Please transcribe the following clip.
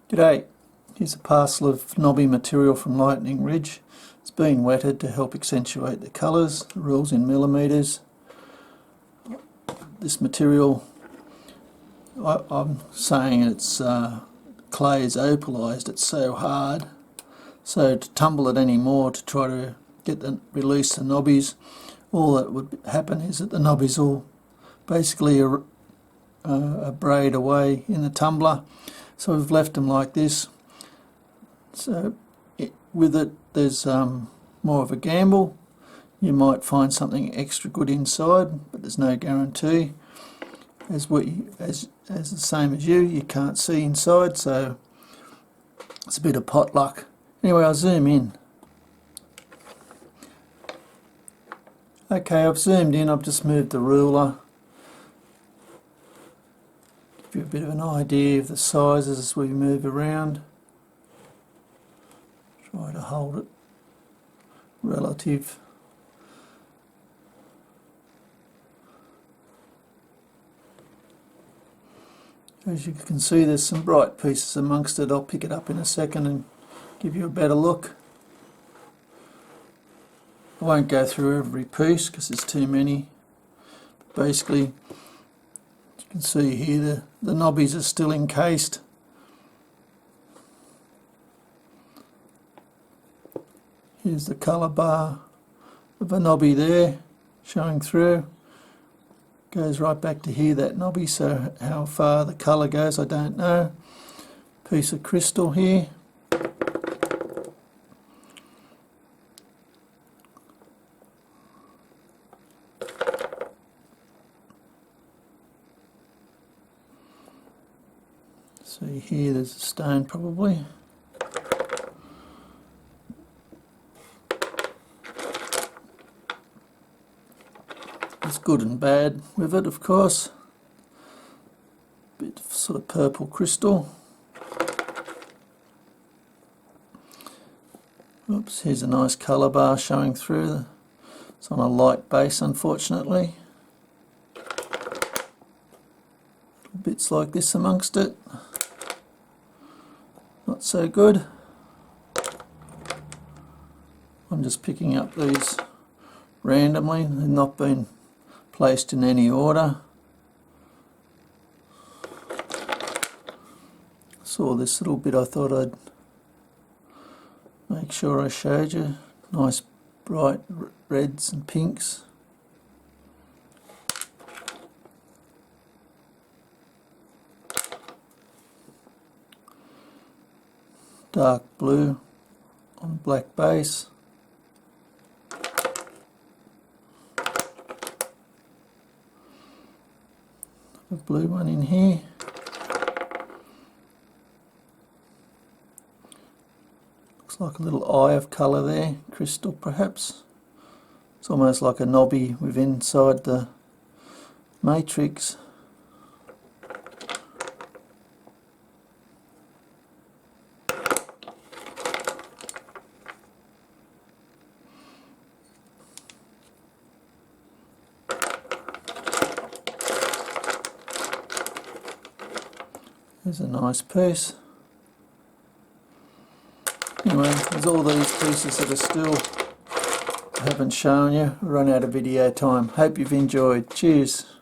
G'day, here's a parcel of knobby material from Lightning Ridge. It's been wetted to help accentuate the colours, the rules in millimetres. This material, I'm saying it's clay is opalised, it's so hard. So to tumble it anymore to try to release the knobbies, all that would happen is that the knobbies will basically braid away in the tumbler. So we've left them like this. So with it there's more of a gamble. You might find something extra good inside, but there's no guarantee. As the same as you can't see inside, so it's a bit of pot luck. Anyway, I'll zoom in. Okay, I've zoomed in, I've just moved the ruler. Give you a bit of an idea of the sizes as we move around. Try to hold it relative. As you can see, there's some bright pieces amongst it. I'll pick it up in a second and give you a better look. I won't go through every piece because there's too many. But basically, you can see here the knobbies are still encased. Here's the colour bar of a knobby there showing through. Goes right back to here, that knobby, so how far the colour goes I don't know. Piece of crystal here. See here, there's a stone probably. There's good and bad with it, of course. Bit of sort of purple crystal. Oops, here's a nice colour bar showing through. It's on a light base, unfortunately. Bits like this amongst it. Not so good. I'm just picking up these randomly. They've not been placed in any order. Saw this little bit, I thought I'd make sure I showed you. Nice bright reds and pinks. Dark blue on black base. A blue one in here. Looks like a little eye of colour there, crystal perhaps. It's almost like a knobby within inside the matrix. There's a nice piece. Anyway, there's all these pieces that are still haven't shown you. I run out of video time. Hope you've enjoyed. Cheers.